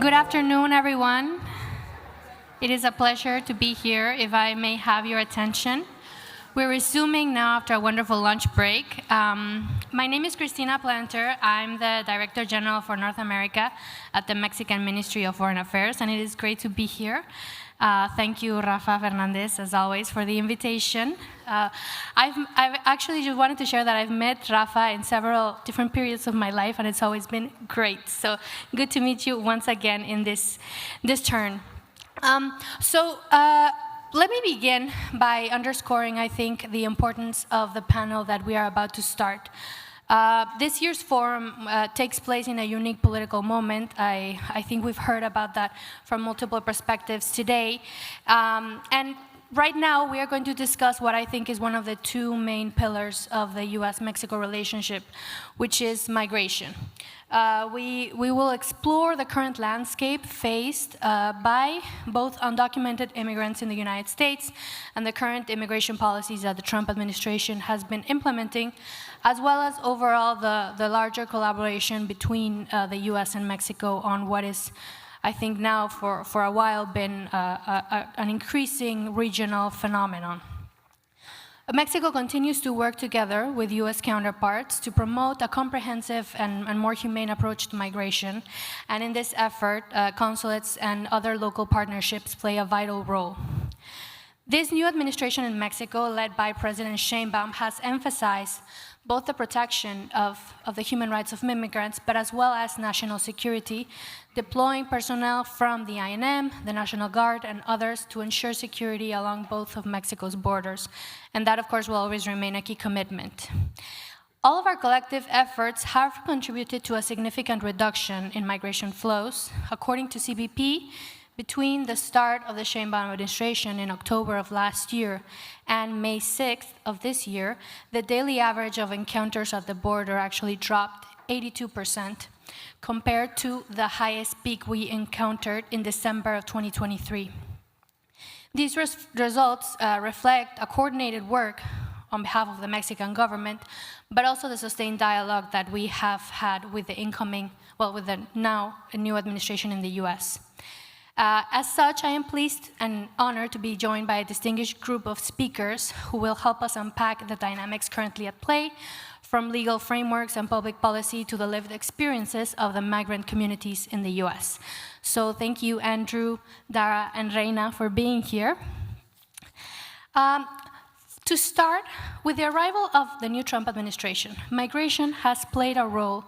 Good afternoon, everyone. It is a pleasure to be here, if I may have your attention. We're resuming now after a wonderful lunch break. My name is Cristina Planter. I'm the Director General for North America at the Mexican Ministry of Foreign Affairs, and it is great to be here. Thank you, Rafa Fernández, as always, for the invitation. I've actually just wanted to share that I've met Rafa in several different periods of my life, and it's always been great. So good to meet you once again in this turn. Let me begin by underscoring, I think, the importance of the panel that we are about to start. This year's forum takes place in a unique political moment. I think we've heard about that from multiple perspectives today. And right now, we are going to discuss what I think is one of the two main pillars of the US-Mexico relationship, which is migration. We will explore the current landscape faced by both undocumented immigrants in the United States and the current immigration policies that the Trump administration has been implementing, as well as overall the larger collaboration between the US and Mexico on what is, I think now for a while, been an increasing regional phenomenon. Mexico continues to work together with US counterparts to promote a comprehensive and more humane approach to migration. And in this effort, consulates and other local partnerships play a vital role. This new administration in Mexico, led by President Sheinbaum, has emphasized both the protection of the human rights of immigrants, but as well as national security, deploying personnel from the INM, the National Guard, and others to ensure security along both of Mexico's borders. And that, of course, will always remain a key commitment. All of our collective efforts have contributed to a significant reduction in migration flows. According to CBP, between the start of the Sheinbaum administration in October of last year and May 6th of this year, the daily average of encounters at the border actually dropped 82%, compared to the highest peak we encountered in December of 2023. These results reflect a coordinated work on behalf of the Mexican government, but also the sustained dialogue that we have had with the with the now new administration in the US. As such, I am pleased and honored to be joined by a distinguished group of speakers who will help us unpack the dynamics currently at play, from legal frameworks and public policy to the lived experiences of the migrant communities in the US. So thank you, Andrew, Dara, and Reyna, for being here. To start, with the arrival of the new Trump administration, migration has played a role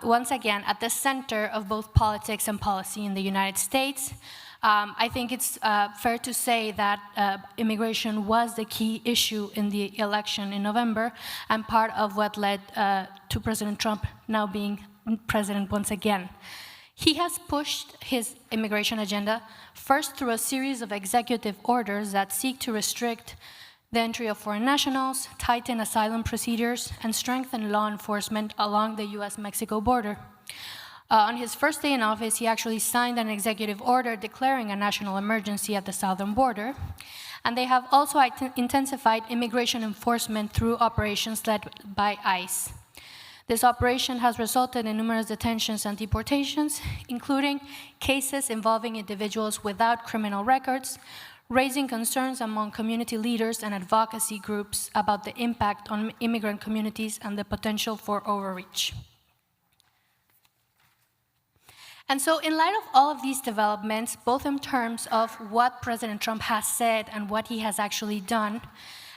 once again, at the center of both politics and policy in the United States. I think it's fair to say that immigration was the key issue in the election in November, and part of what led to President Trump now being president once again. He has pushed his immigration agenda first through a series of executive orders that seek to restrict the entry of foreign nationals, tighten asylum procedures, and strengthen law enforcement along the US-Mexico border. On his first day in office, he actually signed an executive order declaring a national emergency at the southern border, and they have also intensified immigration enforcement through operations led by ICE. This operation has resulted in numerous detentions and deportations, including cases involving individuals without criminal records, raising concerns among community leaders and advocacy groups about the impact on immigrant communities and the potential for overreach. And so in light of all of these developments, both in terms of what President Trump has said and what he has actually done,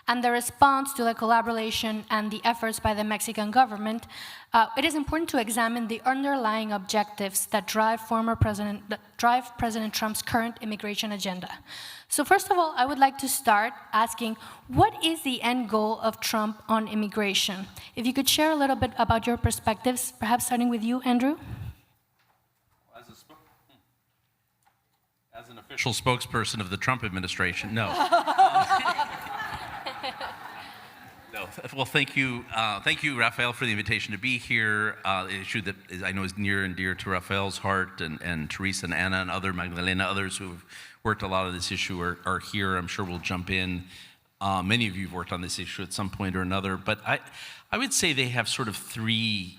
and the response to the collaboration and the efforts by the Mexican government, it is important to examine the underlying objectives that drive President Trump's current immigration agenda. So first of all, I would like to start asking, what is the end goal of Trump on immigration? If you could share a little bit about your perspectives, perhaps starting with you, Andrew. As an official spokesperson of the Trump administration, no. No. Well, thank you, Rafael, for the invitation to be here. An issue that I know is near and dear to Rafael's heart, and Teresa and Anna and Magdalena, others who have worked a lot of this issue are here. I'm sure we'll jump in. Many of you have worked on this issue at some point or another, but I would say they have sort of three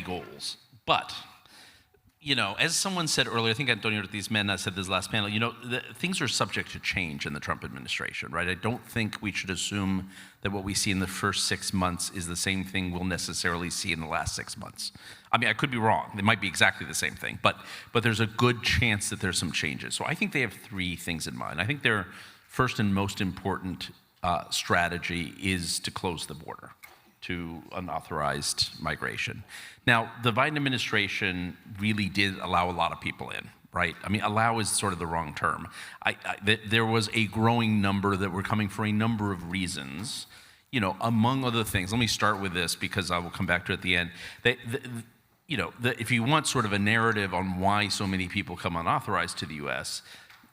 goals. But as someone said earlier, I think Antonio Ortiz Mena said this last panel, things are subject to change in the Trump administration, right? I don't think we should assume that what we see in the first 6 months is the same thing we'll necessarily see in the last 6 months. I mean, I could be wrong. It might be exactly the same thing, but there's a good chance that there's some changes. So I think they have 3 things in mind. I think their first and most important strategy is to close the border to unauthorized migration. Now, the Biden administration really did allow a lot of people in, right? I mean, allow is sort of the wrong term. There was a growing number that were coming for a number of reasons, among other things. Let me start with this because I will come back to it at the end. If you want sort of a narrative on why so many people come unauthorized to the U.S.,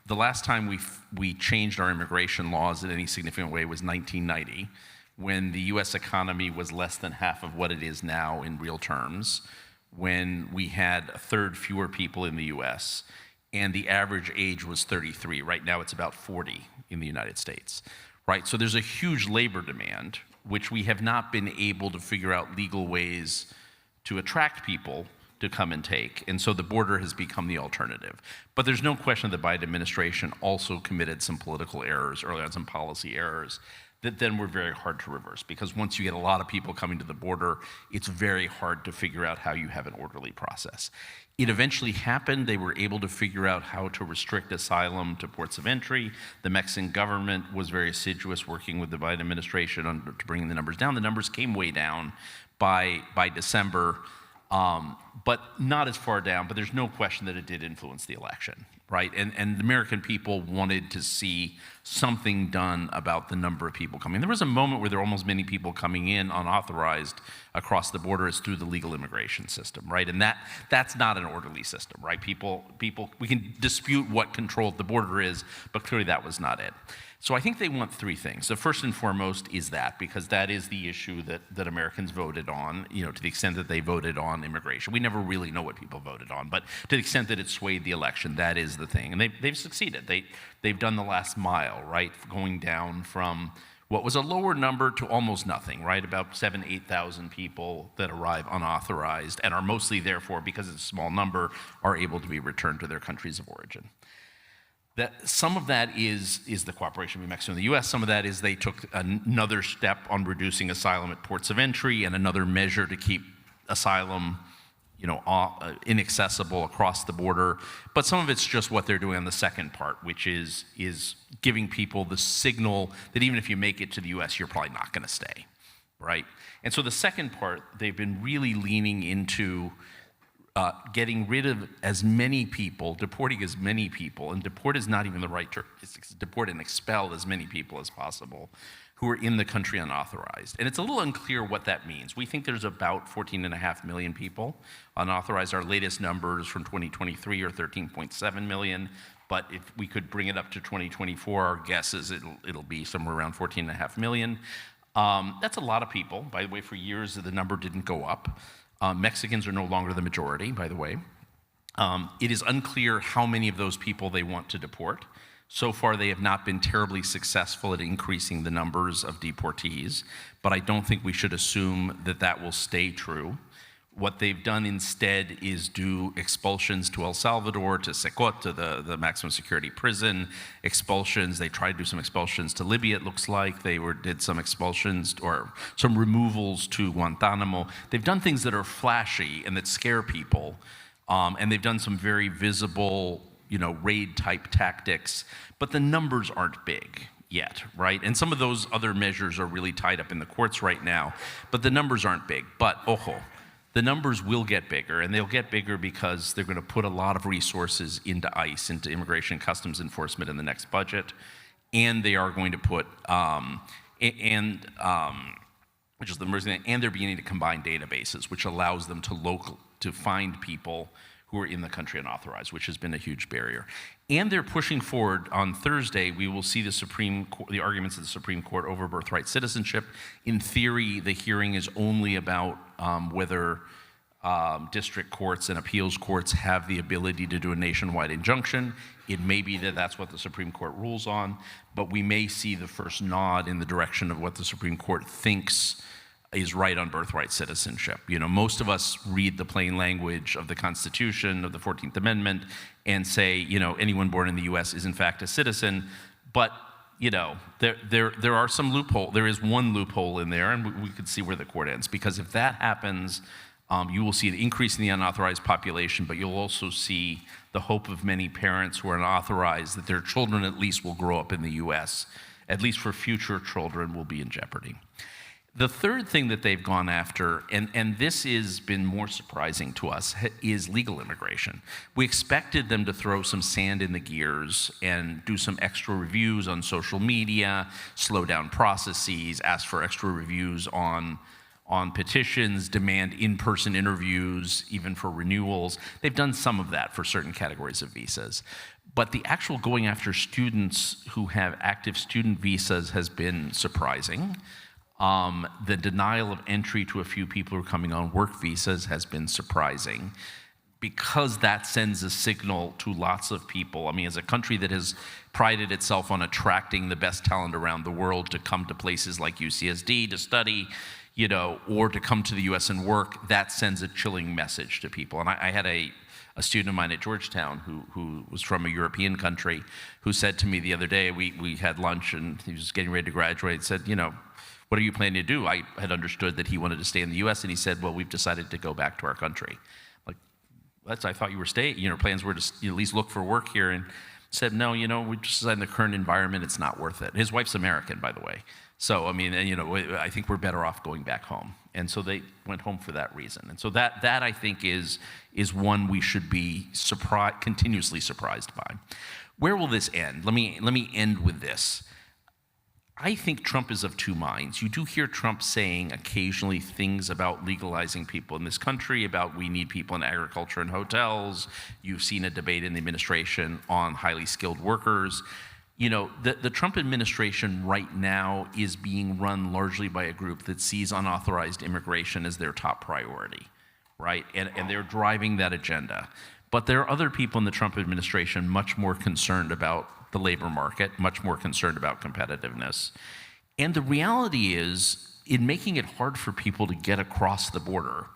the last time we changed our immigration laws in any significant way was 1990. When the U.S. economy was less than half of what it is now in real terms, when we had a third fewer people in the U.S., and the average age was 33. Right now it's about 40 in the United States, right? So there's a huge labor demand, which we have not been able to figure out legal ways to attract people to come and take, and so the border has become the alternative. But there's no question the Biden administration also committed some political errors early on, some policy errors, that then were very hard to reverse, because once you get a lot of people coming to the border, it's very hard to figure out how you have an orderly process. It eventually happened. They were able to figure out how to restrict asylum to ports of entry. The Mexican government was very assiduous working with the Biden administration to bring the numbers down. The numbers came way down by December, but not as far down, but there's no question that it did influence the election, right? And the American people wanted to see something done about the number of people coming. There was a moment where there were almost many people coming in unauthorized across the border as through the legal immigration system, right? And that's not an orderly system, right? People, we can dispute what control the border is, but clearly that was not it. So I think they want 3 things. The first and foremost is that, because that is the issue that Americans voted on, to the extent that they voted on immigration. We never really know what people voted on, but to the extent that it swayed the election, that is the thing. And they've succeeded. They've done the last mile, right? Going down from what was a lower number to almost nothing, right? About 7,000, 8,000 people that arrive unauthorized and are mostly, therefore, because it's a small number, are able to be returned to their countries of origin. That some of that is the cooperation between Mexico and the U.S. Some of that is they took another step on reducing asylum at ports of entry and another measure to keep asylum, inaccessible across the border. But some of it's just what they're doing on the second part, which is giving people the signal that even if you make it to the U.S., you're probably not going to stay, right? And so the second part, they've been really leaning into getting rid of as many people, deporting as many people, and deport is not even the right term, it's deport and expel as many people as possible who are in the country unauthorized. And it's a little unclear what that means. We think there's about 14.5 million people unauthorized. Our latest numbers from 2023 are 13.7 million, but if we could bring it up to 2024, our guess is it'll be somewhere around 14.5 million. That's a lot of people. By the way, for years the number didn't go up. Mexicans are no longer the majority, by the way. It is unclear how many of those people they want to deport. So far, they have not been terribly successful at increasing the numbers of deportees, but I don't think we should assume that that will stay true. What they've done instead is do expulsions to El Salvador, to Secot, to the maximum security prison, expulsions. They tried to do some expulsions to Libya, it looks like. They did some expulsions or some removals to Guantanamo. They've done things that are flashy and that scare people, and they've done some very visible, raid-type tactics, but the numbers aren't big yet, right? And some of those other measures are really tied up in the courts right now, but the numbers aren't big. But, the numbers will get bigger, and they'll get bigger because they're going to put a lot of resources into ICE, into Immigration and Customs Enforcement in the next budget, and they are going to put, which is the emergency thing, and they're beginning to combine databases, which allows them to find people who are in the country unauthorized, which has been a huge barrier. And they're pushing forward. On Thursday, we will see the arguments of the Supreme Court over birthright citizenship. In theory, the hearing is only about whether district courts and appeals courts have the ability to do a nationwide injunction. It may be that that's what the Supreme Court rules on, but we may see the first nod in the direction of what the Supreme Court thinks is right on birthright citizenship. You know, most of us read the plain language of the Constitution, of the 14th Amendment, and say, you know, anyone born in the U.S. is in fact a citizen. But, you know, there are some loophole. There is one loophole in there, and we could see where the court ends. Because if that happens, you will see an increase in the unauthorized population, but you'll also see the hope of many parents who are unauthorized that their children at least will grow up in the U.S., at least for future children, will be in jeopardy. The third thing that they've gone after, and this has been more surprising to us, is legal immigration. We expected them to throw some sand in the gears and do some extra reviews on social media, slow down processes, ask for extra reviews on petitions, demand in-person interviews, even for renewals. They've done some of that for certain categories of visas. But the actual going after students who have active student visas has been surprising. The denial of entry to a few people who are coming on work visas has been surprising, because that sends a signal to lots of people. I mean, as a country that has prided itself on attracting the best talent around the world to come to places like UCSD to study, you know, or to come to the US and work, that sends a chilling message to people. And I had a student of mine at Georgetown who was from a European country who said to me the other day, we had lunch and he was getting ready to graduate, said, you know, what are you planning to do? I had understood that he wanted to stay in the US, and he said, well, we've decided to go back to our country. Like, I thought you were staying, you know, plans were to at least look for work here, and said, no, you know, we just decided in the current environment, it's not worth it. His wife's American, by the way. So, I mean, and, you know, I think we're better off going back home. And so they went home for that reason. And so that I think is one we should be continuously surprised by. Where will this end? Let me end with this. I think Trump is of two minds. You do hear Trump saying occasionally things about legalizing people in this country, about we need people in agriculture and hotels. You've seen a debate in the administration on highly skilled workers. You know, the Trump administration right now is being run largely by a group that sees unauthorized immigration as their top priority, right? And they're driving that agenda. But there are other people in the Trump administration much more concerned about the labor market, much more concerned about competitiveness. And the reality is, in making it hard for people to get across the border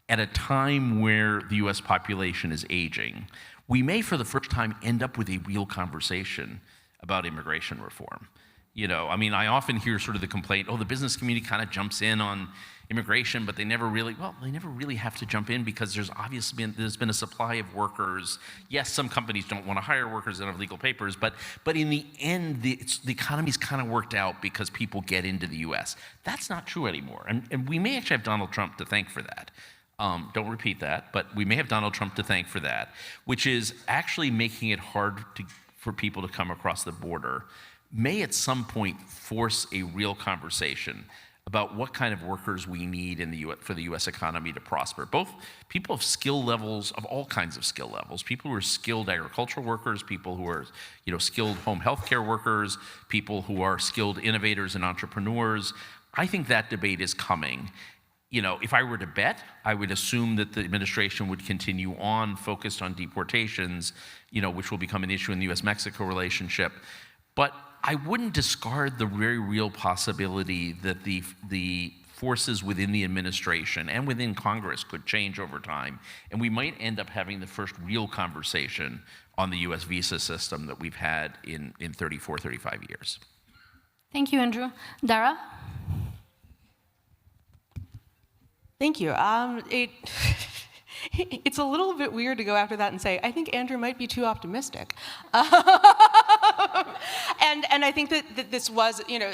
at a time where the US population is aging, we may for the first time end up with a real conversation about immigration reform. You know, I mean, I often hear sort of the complaint, oh, the business community kind of jumps in on immigration, but they never really have to jump in, because there's been a supply of workers. Yes, some companies don't want to hire workers that have legal papers, but in the end, the economy's kind of worked out because people get into the US. That's not true anymore. And we may actually have Donald Trump to thank for that. Don't repeat that, but we may have Donald Trump to thank for that, which is actually making it hard for people to come across the border, may at some point force a real conversation about what kind of workers we need in the US, for the US economy to prosper. Both people of skill levels, of all kinds of skill levels, people who are skilled agricultural workers, people who are, you know, skilled home healthcare workers, people who are skilled innovators and entrepreneurs. I think that debate is coming. You know, if I were to bet, I would assume that the administration would continue on focused on deportations, you know, which will become an issue in the US-Mexico relationship. But I wouldn't discard the very real possibility that the forces within the administration and within Congress could change over time, and we might end up having the first real conversation on the US visa system that we've had in 34, 35 years. Thank you, Andrew. Dara? Thank you. It's a little bit weird to go after that and say, I think Andrew might be too optimistic. And I think that this was, you know,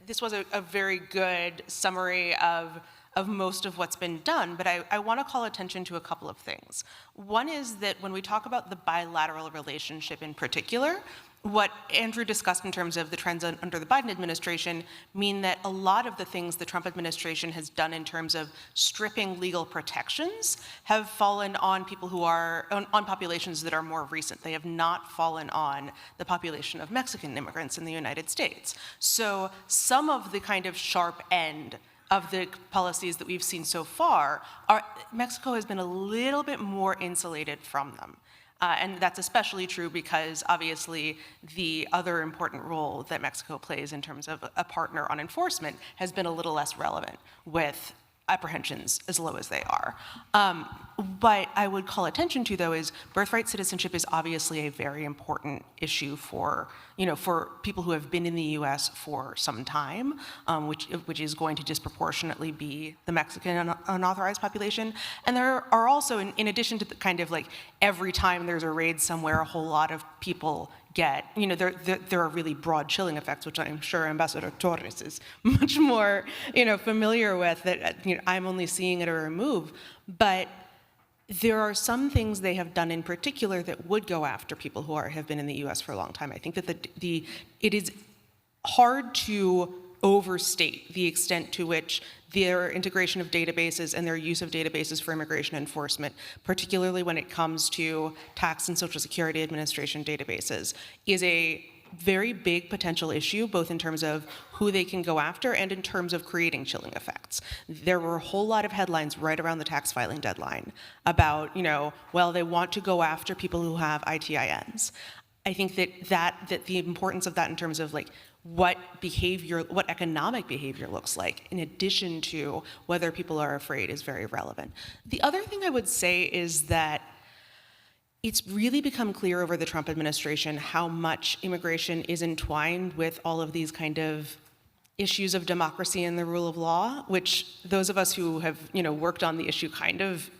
this was a very good summary of most of what's been done, but I want to call attention to a couple of things. One is that when we talk about the bilateral relationship in particular, what Andrew discussed in terms of the trends under the Biden administration mean that a lot of the things the Trump administration has done in terms of stripping legal protections have fallen on people who are, on populations that are more recent. They have not fallen on the population of Mexican immigrants in the United States. So some of the kind of sharp end of the policies that we've seen so far, Mexico has been a little bit more insulated from them. And that's especially true because obviously the other important role that Mexico plays in terms of a partner on enforcement has been a little less relevant with apprehensions as low as they are. What I would call attention to, though, is birthright citizenship is obviously a very important issue for, for people who have been in the U.S. for some time, which is going to disproportionately be the Mexican unauthorized population. And there are also, in addition to the kind of like every time there's a raid somewhere, a whole lot of people get, there are really broad chilling effects, which I'm sure Ambassador Torres is much more, familiar with, that I'm only seeing at a remove. But there are some things they have done in particular that would go after people who have been in the U.S. for a long time. I think that it is hard to overstate the extent to which their integration of databases and their use of databases for immigration enforcement, particularly when it comes to tax and Social Security Administration databases, is a very big potential issue, both in terms of who they can go after and in terms of creating chilling effects. There were a whole lot of headlines right around the tax filing deadline about, well, they want to go after people who have ITINs. I think that the importance of that in terms of like what economic behavior looks like, in addition to whether people are afraid, is very relevant. The other thing I would say is that it's really become clear over the Trump administration how much immigration is entwined with all of these kind of issues of democracy and the rule of law, which those of us who have, worked on the issue kind of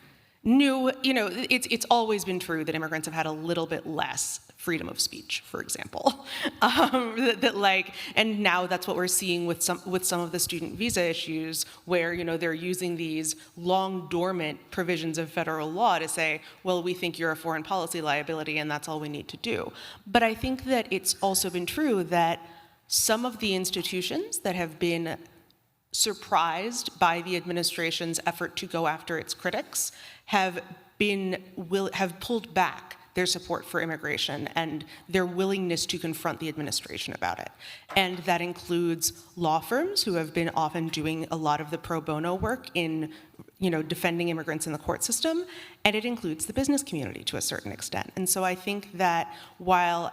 knew, it's always been true that immigrants have had a little bit less freedom of speech, for example. And now that's what we're seeing with some of the student visa issues, where they're using these long dormant provisions of federal law to say, well, we think you're a foreign policy liability, and that's all we need to do. But I think that it's also been true that some of the institutions that have been surprised by the administration's effort to go after its critics have pulled back their support for immigration and their willingness to confront the administration about it. And that includes law firms who have been often doing a lot of the pro bono work in defending immigrants in the court system, and it includes the business community to a certain extent. And so I think that while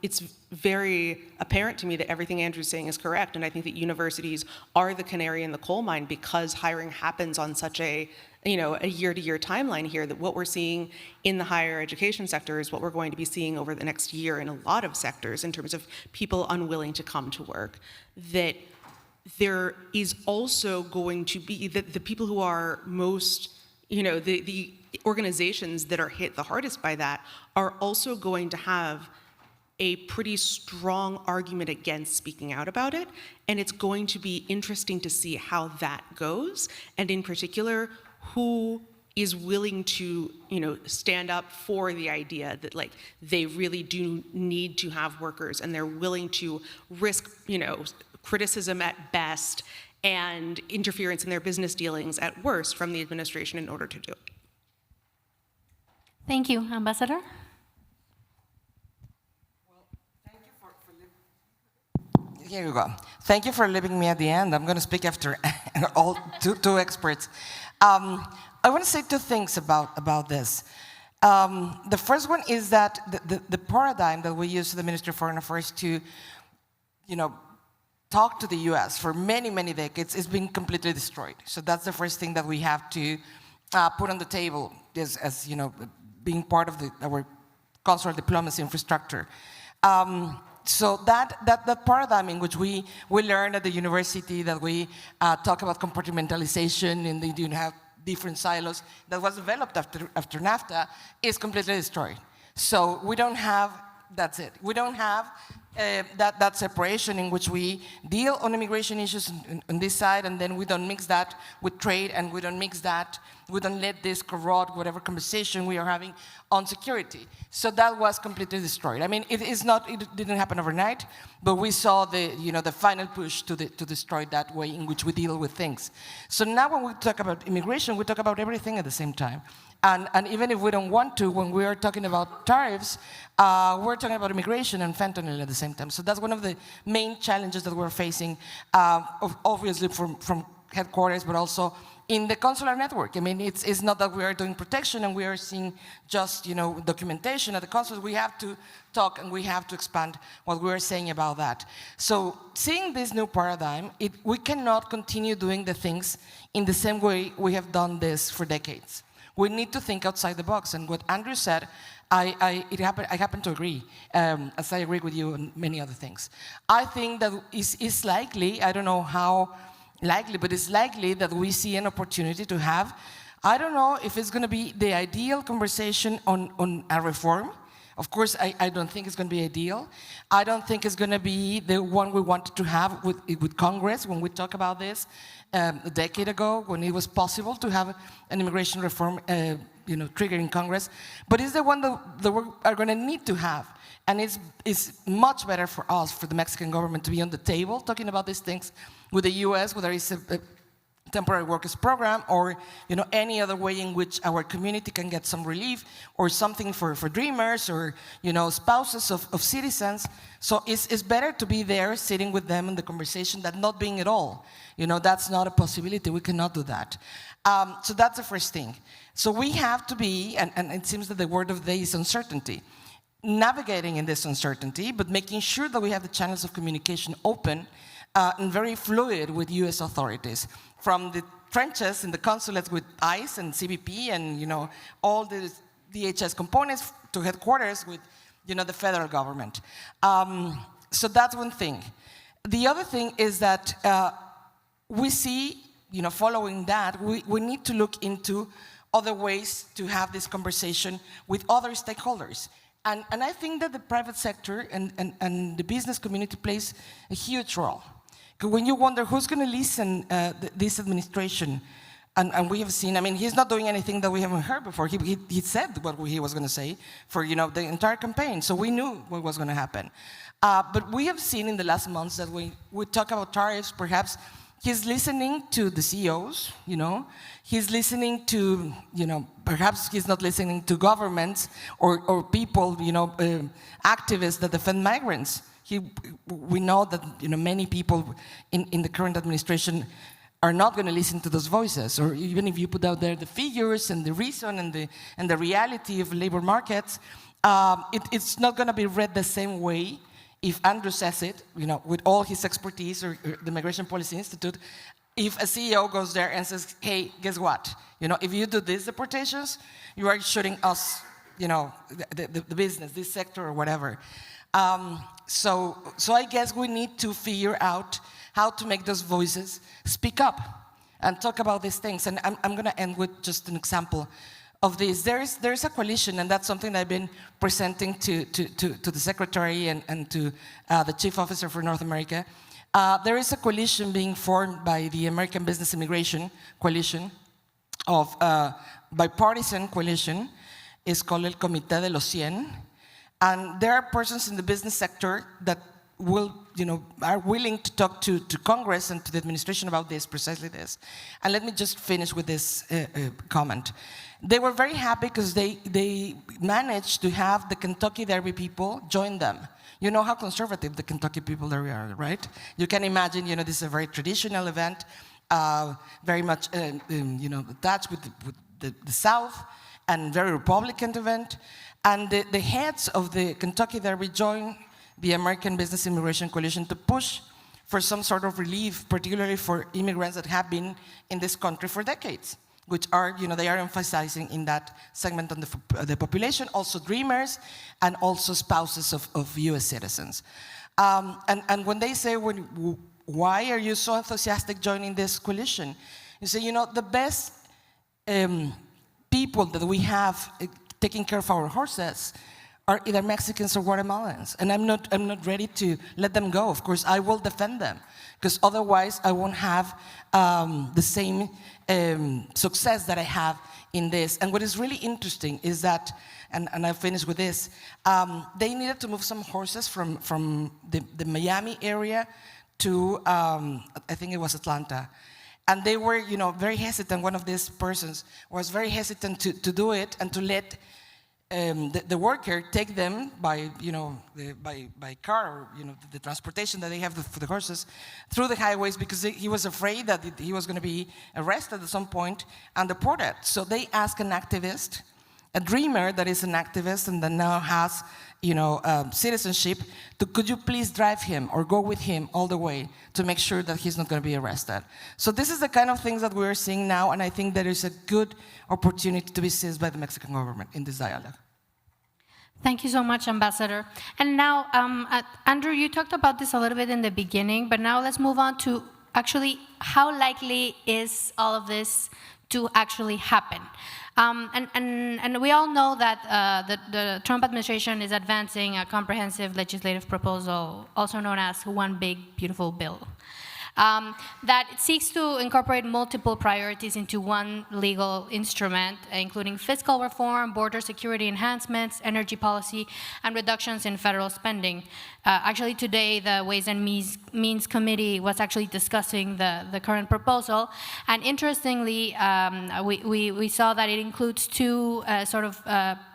it's very apparent to me that everything Andrew's saying is correct, and I think that universities are the canary in the coal mine because hiring happens on such a year-to-year timeline here, that what we're seeing in the higher education sector is what we're going to be seeing over the next year in a lot of sectors in terms of people unwilling to come to work, that there is also going to be the people who are most, the organizations that are hit the hardest by that are also going to have a pretty strong argument against speaking out about it. And it's going to be interesting to see how that goes. And in particular, who is willing to, stand up for the idea that they really do need to have workers, and they're willing to risk, criticism at best and interference in their business dealings at worst from the administration in order to do it. Thank you, Ambassador. Here you go. Thank you for leaving me at the end. I'm going to speak after all two experts. I want to say two things about this. The first one is that the paradigm that we use to the Ministry of Foreign Affairs to, talk to the U.S. for many, many decades is being completely destroyed. So that's the first thing that we have to put on the table as being part of our consular diplomacy infrastructure. So that paradigm in which we learn at the university that we talk about compartmentalization and you have different silos that was developed after NAFTA is completely destroyed. So we don't have, that's it. We don't have that separation in which we deal on immigration issues on this side, and then we don't mix that with trade, and we don't let this corrode whatever conversation we are having on security. So that was completely destroyed. I mean, it didn't happen overnight, but we saw the final push to destroy that way in which we deal with things. So now when we talk about immigration, we talk about everything at the same time. And even if we don't want to, when we are talking about tariffs, we're talking about immigration and fentanyl at the same time. So that's one of the main challenges that we're facing, obviously from headquarters, but also in the consular network. I mean, it's not that we are doing protection and we are seeing just, documentation at the consulate. We have to talk and we have to expand what we are saying about that. So seeing this new paradigm, we cannot continue doing the things in the same way we have done this for decades. We need to think outside the box. And what Andrew said, I happen to agree, as I agree with you on many other things. I think that it's likely, I don't know how likely, but it's likely that we see an opportunity to have, I don't know if it's going to be the ideal conversation on a reform. Of course, I don't think it's going to be ideal. I don't think it's going to be the one we wanted to have with Congress when we talk about this a decade ago, when it was possible to have an immigration reform triggering Congress. But it's the one that we are going to need to have. And it's much better for us, for the Mexican government, to be on the table talking about these things with the US, whether it's a temporary workers program or any other way in which our community can get some relief, or something for dreamers, or spouses of citizens. So it's better to be there sitting with them in the conversation than not being at all. That's not a possibility. We cannot do that. So that's the first thing. So we have to be, and it seems that the word of the day is uncertainty, navigating in this uncertainty, but making sure that we have the channels of communication open and very fluid with US authorities. From the trenches in the consulates with ICE and CBP and all the DHS components to headquarters with the federal government. So that's one thing. The other thing is that we see, following that, we need to look into other ways to have this conversation with other stakeholders. And I think that the private sector and the business community plays a huge role. When you wonder who's going to listen this administration, and we have seen, I mean, he's not doing anything that we haven't heard before. He said what he was going to say for the entire campaign, so we knew what was going to happen. But we have seen in the last months that when we talk about tariffs, perhaps he's listening to the CEOs, he's listening to, perhaps he's not listening to governments or people, activists that defend migrants. We know that many people in the current administration are not going to listen to those voices, or even if you put out there the figures and the reason and the reality of labor markets, it's not going to be read the same way if Andrew says it, with all his expertise, or the Migration Policy Institute. If a CEO goes there and says, hey, guess what? If you do these deportations, you are shooting us, the business, this sector, or whatever. So I guess we need to figure out how to make those voices speak up and talk about these things. And I'm going to end with just an example of this. There's a coalition, and that's something I've been presenting to the Secretary and to the Chief Officer for North America. There is a coalition being formed by the American Business Immigration Coalition, of bipartisan coalition. It's called El Comité de los 100. And there are persons in the business sector that are willing to talk to Congress and to the administration about this, precisely this. And let me just finish with this comment. They were very happy because they managed to have the Kentucky Derby people join them. You know how conservative the Kentucky people there are, right? You can imagine, this is a very traditional event, very much, attached with the South, and very Republican event. And the heads of the Kentucky Derby joined the American Business Immigration Coalition to push for some sort of relief, particularly for immigrants that have been in this country for decades, which are, they are emphasizing in that segment on the population, also dreamers and also spouses of US citizens. And when they say, why are you so enthusiastic joining this coalition? You say, the best people that we have taking care of our horses are either Mexicans or Guatemalans, and I'm not ready to let them go. Of course, I will defend them, because otherwise I won't have the same success that I have in this. And what is really interesting is that, and I'll finish with this, they needed to move some horses from the Miami area to, I think it was Atlanta. And they were, very hesitant. One of these persons was very hesitant to do it and to let the worker take them by, by car, or, the transportation that they have for the horses through the highways, because he was afraid that he was going to be arrested at some point and deported. So they ask an activist, a dreamer that is an activist and that now has, citizenship, could you please drive him or go with him all the way to make sure that he's not going to be arrested? So this is the kind of things that we're seeing now, and I think there is a good opportunity to be seized by the Mexican government in this dialogue. Thank you so much, Ambassador. And now, Andrew, you talked about this a little bit in the beginning, but now let's move on to actually how likely is all of this to actually happen? And we all know that the Trump administration is advancing a comprehensive legislative proposal, also known as One Big Beautiful Bill, that seeks to incorporate multiple priorities into one legal instrument, including fiscal reform, border security enhancements, energy policy, and reductions in federal spending. Actually, today, the Ways and Means Committee was actually discussing the current proposal, and interestingly, we saw that it includes two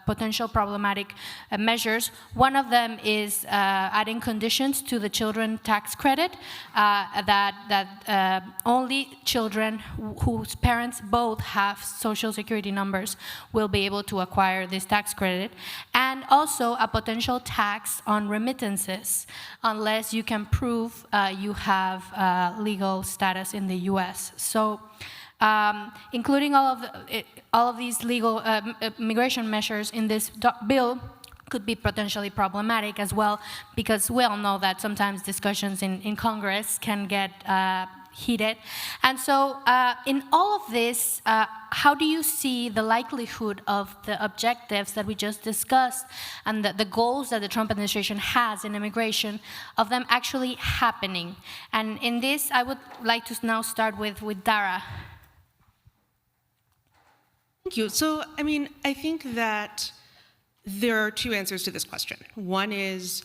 potential problematic measures. One of them is adding conditions to the children tax credit, that only children whose parents both have Social Security numbers will be able to acquire this tax credit, and also a potential tax on remittances, unless you can prove you have legal status in the US. So, including all of these legal immigration measures in this bill could be potentially problematic as well, because we all know that sometimes discussions in Congress can get heated. And so in all of this, how do you see the likelihood of the objectives that we just discussed and the goals that the Trump administration has in immigration, of them actually happening? And in this, I would like to now start with Dara. Thank you. So, I think that there are two answers to this question. One is,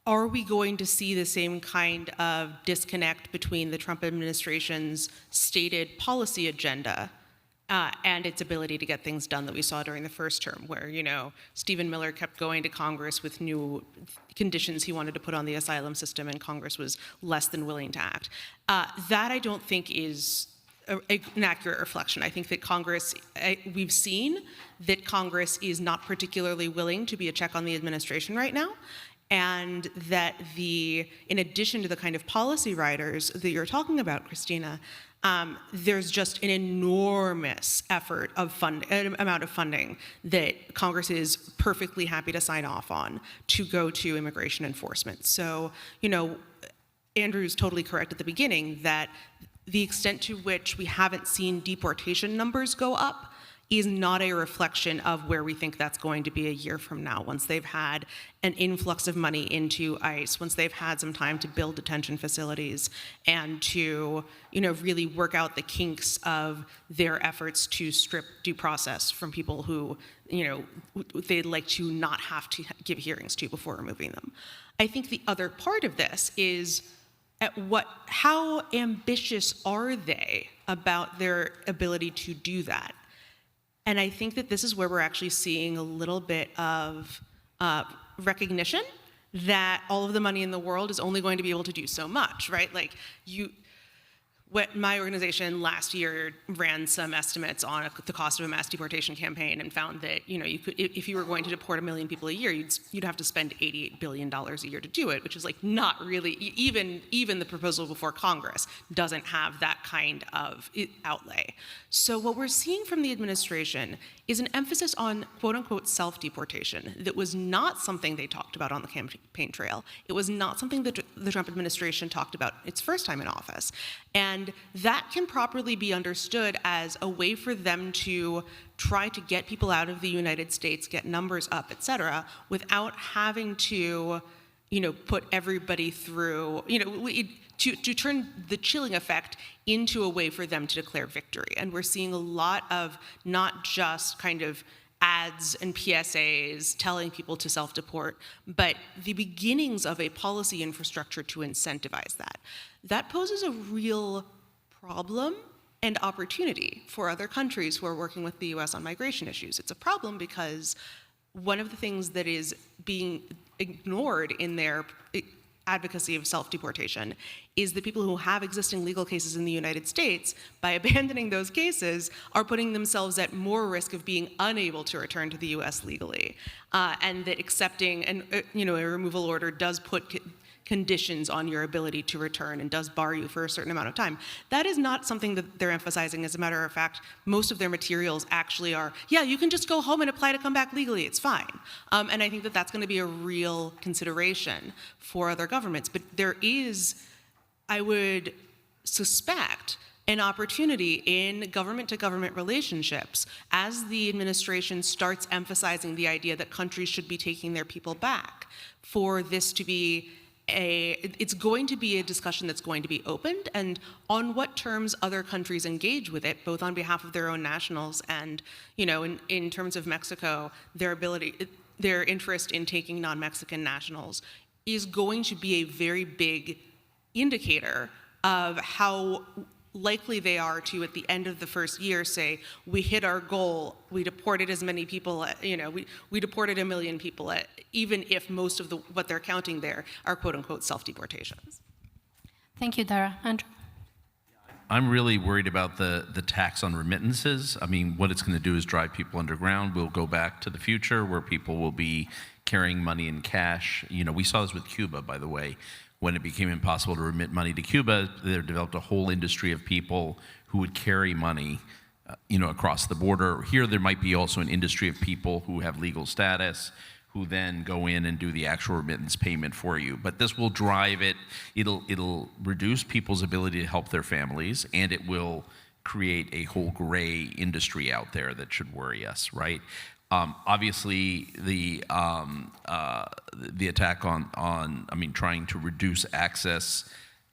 are we going to see the same kind of disconnect between the Trump administration's stated policy agenda and its ability to get things done that we saw during the first term, where, Stephen Miller kept going to Congress with new conditions he wanted to put on the asylum system, and Congress was less than willing to act. That I don't think is an accurate reflection. I think that we've seen that Congress is not particularly willing to be a check on the administration right now, and that in addition to the kind of policy riders that you're talking about, Christina, there's just an enormous amount of funding that Congress is perfectly happy to sign off on to go to immigration enforcement. So, Andrew's totally correct at the beginning that the extent to which we haven't seen deportation numbers go up is not a reflection of where we think that's going to be a year from now, once they've had an influx of money into ICE, once they've had some time to build detention facilities and to, really work out the kinks of their efforts to strip due process from people who, they'd like to not have to give hearings to before removing them. I think the other part of this is how ambitious are they about their ability to do that? And I think that this is where we're actually seeing a little bit of recognition that all of the money in the world is only going to be able to do so much, right? My organization last year ran some estimates on the cost of a mass deportation campaign and found that, you could, if you were going to deport 1 million people a year, you'd have to spend $88 billion a year to do it, which is not really, even the proposal before Congress doesn't have that kind of outlay. So what we're seeing from the administration is an emphasis on quote-unquote self-deportation that was not something they talked about on the campaign trail. It was not something that the Trump administration talked about its first time in office. And that can properly be understood as a way for them to try to get people out of the United States, get numbers up, et cetera, without having to, put everybody through, to turn the chilling effect into a way for them to declare victory. And we're seeing a lot of not just kind of ads and PSAs telling people to self-deport, but the beginnings of a policy infrastructure to incentivize that. That poses a real problem and opportunity for other countries who are working with the US on migration issues. It's a problem because one of the things that is being ignored in their advocacy of self-deportation is the people who have existing legal cases in the United States, by abandoning those cases, are putting themselves at more risk of being unable to return to the US legally. And that accepting a removal order does put conditions on your ability to return and does bar you for a certain amount of time. That is not something that they're emphasizing. As a matter of fact, most of their materials actually are, yeah, you can just go home and apply to come back legally, it's fine. And I think that that's going to be a real consideration for other governments. But there is, I would suspect, an opportunity in government-to-government relationships as the administration starts emphasizing the idea that countries should be taking their people back, for this to be it's going to be a discussion that's going to be opened, and on what terms other countries engage with it, both on behalf of their own nationals and, in terms of Mexico, their interest in taking non-Mexican nationals is going to be a very big indicator of how likely they are to, at the end of the first year, say, we hit our goal, we deported as many people, we deported 1 million people, even if most of what they're counting there are quote-unquote self-deportations. Thank you, Dara. Andrew? I'm really worried about the tax on remittances. I mean, what it's going to do is drive people underground. We'll go back to the future where people will be carrying money in cash. We saw this with Cuba, by the way. When it became impossible to remit money to Cuba, they developed a whole industry of people who would carry money, across the border. Here, there might be also an industry of people who have legal status, who then go in and do the actual remittance payment for you. But this will drive it. It'll reduce people's ability to help their families, and it will create a whole gray industry out there that should worry us, right? Obviously, the attack on trying to reduce access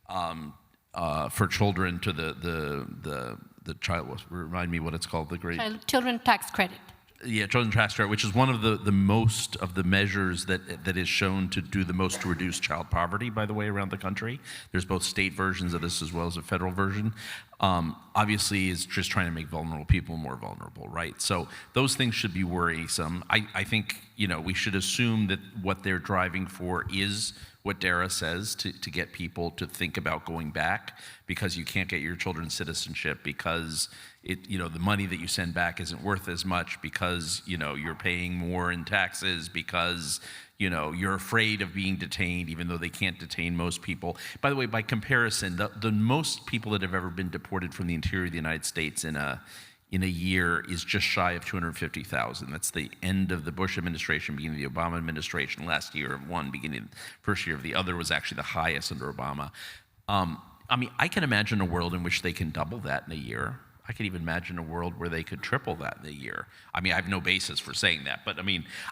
for children to the child. Remind me what it's called. The great Children tax credit. Yeah, children's tax credit, which is one of the most of the measures that is shown to do the most to reduce child poverty, by the way, around the country. There's both state versions of this as well as a federal version. Obviously, is just trying to make vulnerable people more vulnerable, right? So those things should be worrisome. I think, we should assume that what they're driving for is what Dara says, to get people to think about going back, because you can't get your children's citizenship because the money that you send back isn't worth as much, because you're paying more in taxes, because you're afraid of being detained, even though they can't detain most people. By the way, by comparison, the most people that have ever been deported from the interior of the United States in a year is just shy of 250,000. That's the end of the Bush administration, beginning of the Obama administration. Last year of one, beginning first year of the other was actually the highest under Obama. I can imagine a world in which they can double that in a year. I could even imagine a world where they could triple that in a year. I have no basis for saying that, but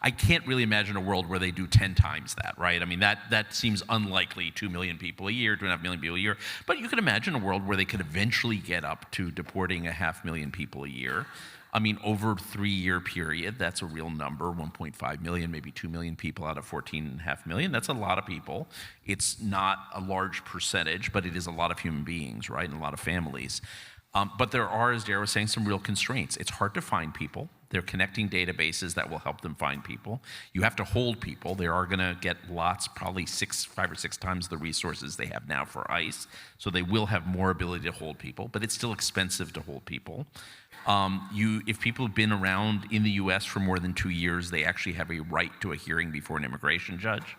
I can't really imagine a world where they do 10 times that, right? That seems unlikely, 2 million people a year, 2.5 million people a year. But you could imagine a world where they could eventually get up to deporting 500,000 people a year. Over a 3-year period, that's a real number, 1.5 million, maybe 2 million people out of 14.5 million. That's a lot of people. It's not a large percentage, but it is a lot of human beings, right, and a lot of families. But there are, as Dara was saying, some real constraints. It's hard to find people. They're connecting databases that will help them find people. You have to hold people. They are going to get lots, probably 5 or 6 times the resources they have now for ICE. So they will have more ability to hold people, but it's still expensive to hold people. If people have been around in the U.S. for more than 2 years, they actually have a right to a hearing before an immigration judge.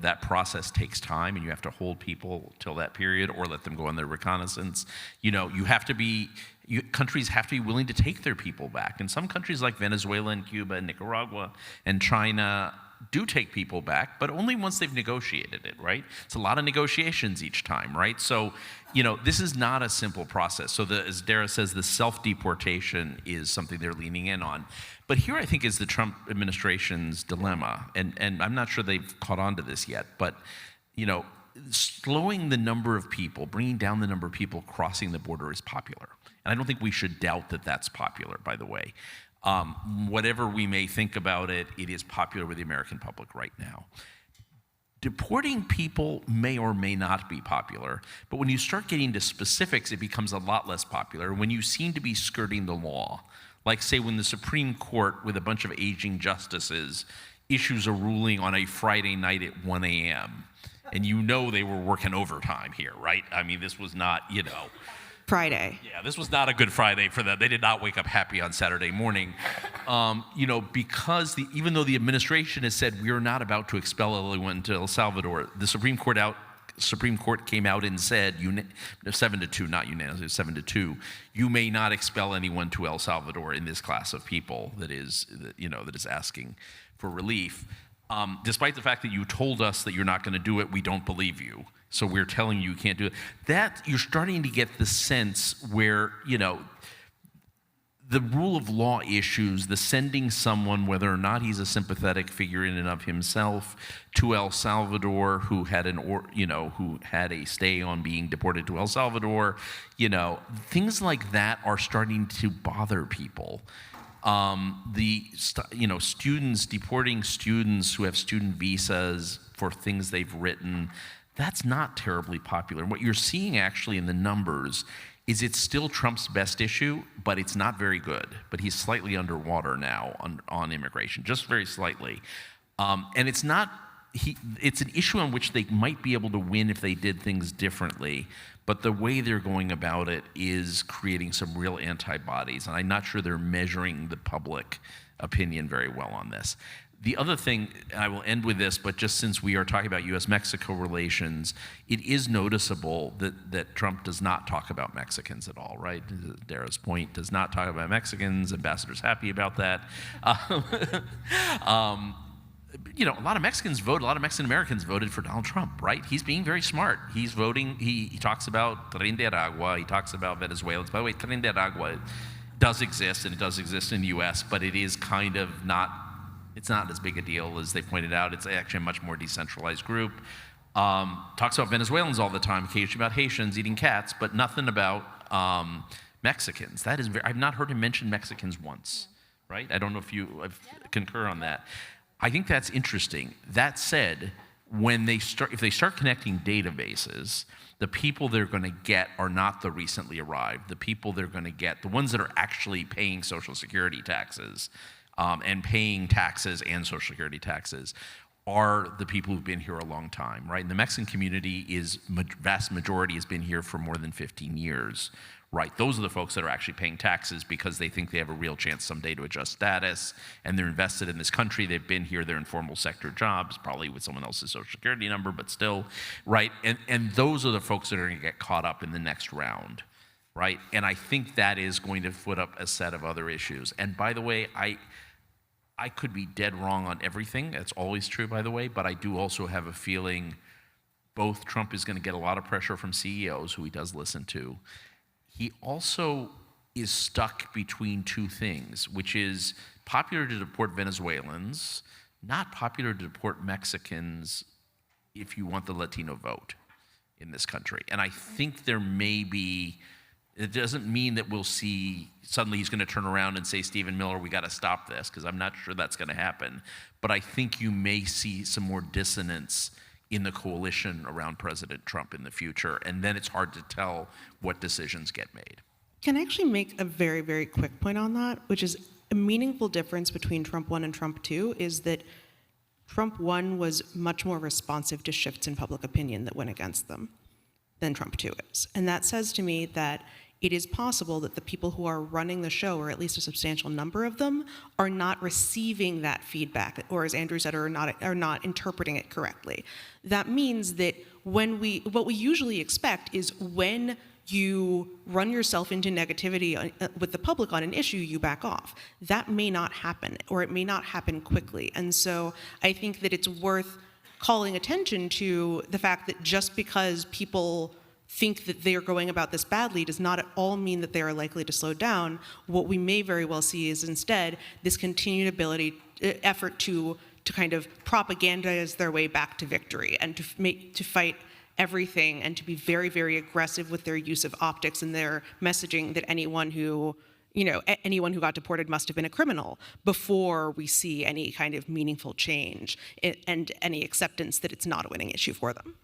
That process takes time, and you have to hold people till that period or let them go on their reconnaissance. Countries have to be willing to take their people back. And some countries like Venezuela and Cuba and Nicaragua and China do take people back, but only once they've negotiated it, right? It's a lot of negotiations each time, right? So, this is not a simple process. So as Dara says, the self-deportation is something they're leaning in on. But here I think is the Trump administration's dilemma, and I'm not sure they've caught on to this yet, but, slowing the number of people, bringing down the number of people crossing the border is popular. And I don't think we should doubt that that's popular, by the way. Whatever we may think about it, it is popular with the American public right now. deporting people may or may not be popular, but when you start getting into specifics, it becomes a lot less popular. When you seem to be skirting the law, like say when the Supreme Court with a bunch of aging justices issues a ruling on a Friday night at 1 a.m., and you know they were working overtime here, right? I mean, this was not, Friday. Yeah, this was not a good Friday for them. They did not wake up happy on Saturday morning, because even though the administration has said we are not about to expel anyone to El Salvador, the Supreme Court came out and said 7-2, not unanimously, 7-2. You may not expel anyone to El Salvador in this class of people that is asking for relief. Despite the fact that you told us that you're not going to do it, we don't believe you. So we're telling you can't do it. That you're starting to get the sense where, the rule of law issues, the sending someone, whether or not he's a sympathetic figure in and of himself, to El Salvador, who had a stay on being deported to El Salvador, things like that are starting to bother people. Students deporting students who have student visas for things they've written, that's not terribly popular. And what you're seeing actually in the numbers is it's still Trump's best issue, but it's not very good. But he's slightly underwater now on immigration, just very slightly. And it's not, it's an issue on which they might be able to win if they did things differently. But the way they're going about it is creating some real antibodies. And I'm not sure they're measuring the public opinion very well on this. The other thing, and I will end with this, but just since we are talking about U.S.-Mexico relations, it is noticeable that Trump does not talk about Mexicans at all, right? Dara's point, does not talk about Mexicans. Ambassador's happy about that. A lot of Mexicans voted, a lot of Mexican Americans voted for Donald Trump, right? He's being very smart. He's voting, he talks about Tren de Aragua, he talks about Venezuelans. By the way, Tren de Aragua does exist, and it does exist in the U.S., but it is kind of not, it's not as big a deal as they pointed out. It's actually a much more decentralized group. Talks about Venezuelans all the time, occasionally about Haitians eating cats, but nothing about Mexicans. That is I've not heard him mention Mexicans once, right? I don't know if you concur on that. I think that's interesting. That said, if they start connecting databases, the people they're going to get are not the recently arrived. The people they're going to get, the ones that are actually paying Social Security taxes and paying taxes and Social Security taxes, are the people who've been here a long time, right? And the Mexican community vast majority has been here for more than 15 years, right? Those are the folks that are actually paying taxes because they think they have a real chance someday to adjust status, and they're invested in this country. They've been here, they're in formal sector jobs, probably with someone else's Social Security number, but still, right? And those are the folks that are going to get caught up in the next round, right? And I think that is going to foot up a set of other issues. And by the way, I could be dead wrong on everything. That's always true, by the way, but I do also have a feeling both Trump is going to get a lot of pressure from CEOs, who he does listen to. He also is stuck between two things, which is popular to deport Venezuelans, not popular to deport Mexicans if you want the Latino vote in this country. And I think there may be, it doesn't mean that we'll see, suddenly he's going to turn around and say, Stephen Miller, we got to stop this, because I'm not sure that's going to happen. But I think you may see some more dissonance in the coalition around President Trump in the future, and then it's hard to tell what decisions get made. Can I actually make a very, very quick point on that, which is a meaningful difference between Trump 1 and Trump 2 is that Trump 1 was much more responsive to shifts in public opinion that went against them than Trump 2 is. And that says to me that it is possible that the people who are running the show, or at least a substantial number of them, are not receiving that feedback, or as Andrew said, are not interpreting it correctly. That means that what we usually expect is when you run yourself into negativity with the public on an issue, you back off. That may not happen, or it may not happen quickly. And so I think that it's worth calling attention to the fact that just because people think that they are going about this badly does not at all mean that they are likely to slow down. What we may very well see is instead this continued effort to kind of propagandize their way back to victory, and to fight everything, and to be very, very aggressive with their use of optics and their messaging, that anyone who anyone who got deported must have been a criminal before we see any kind of meaningful change and any acceptance that it's not a winning issue for them.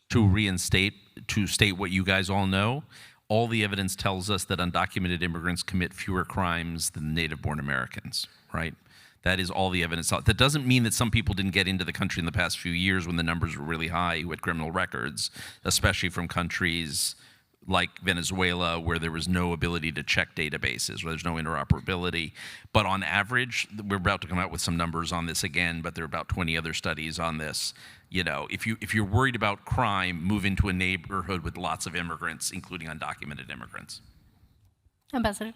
To state what you guys all know, all the evidence tells us that undocumented immigrants commit fewer crimes than native-born Americans, right? That is all the evidence. That doesn't mean that some people didn't get into the country in the past few years when the numbers were really high who had criminal records, especially from countries like Venezuela, where there was no ability to check databases, where there's no interoperability. But on average, we're about to come out with some numbers on this again, but there are about 20 other studies on this. If you're worried about crime, move into a neighborhood with lots of immigrants, including undocumented immigrants. Ambassador.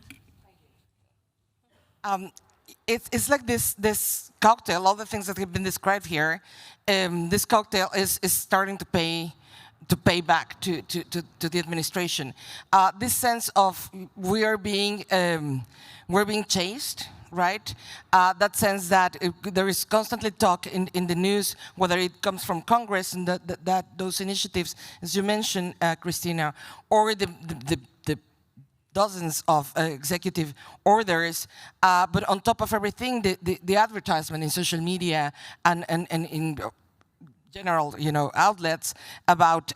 It's like this cocktail, all the things that have been described here. This cocktail is starting to pay back to the administration. This sense of we're being chased, right? That sense that there is constantly talk in the news, whether it comes from Congress and that those initiatives, as you mentioned, Christina, or the dozens of executive orders, but on top of everything, the advertisement in social media and in general, outlets about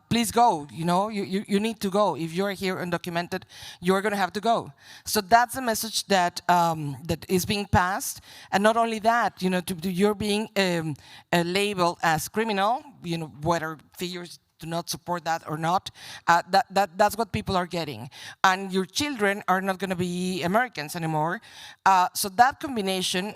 please go. You need to go. If you're here undocumented, you're going to have to go. So that's a message that that is being passed, and not only that, you're being labeled as criminal. Whether figures do not support that or not, that's what people are getting. And your children are not going to be Americans anymore. So that combination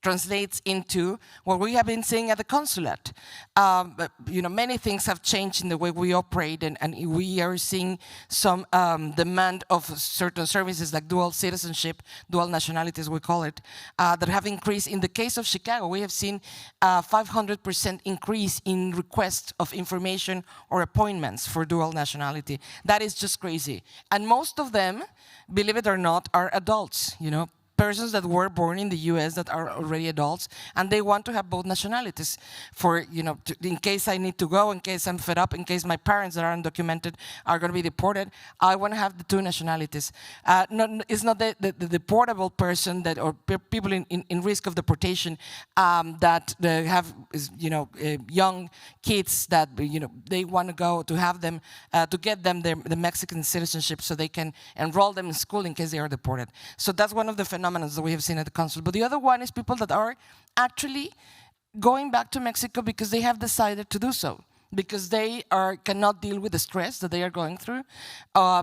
translates into what we have been seeing at the consulate. Many things have changed in the way we operate, and we are seeing some demand of certain services like dual citizenship, dual nationalities we call it, that have increased. In the case of Chicago, we have seen a 500% increase in requests of information or appointments for dual nationality. That is just crazy. And most of them, believe it or not, are adults, persons that were born in the U.S. that are already adults, and they want to have both nationalities for, in case I need to go, in case I'm fed up, in case my parents that are undocumented are going to be deported, I want to have the two nationalities. It's not the deportable person or people in risk of deportation that have, young kids that, they want to go to have them, to get them the Mexican citizenship so they can enroll them in school in case they are deported. So that's one of the phenomena that we have seen at the consul. But the other one is people that are actually going back to Mexico because they have decided to do so, because they cannot deal with the stress that they are going through,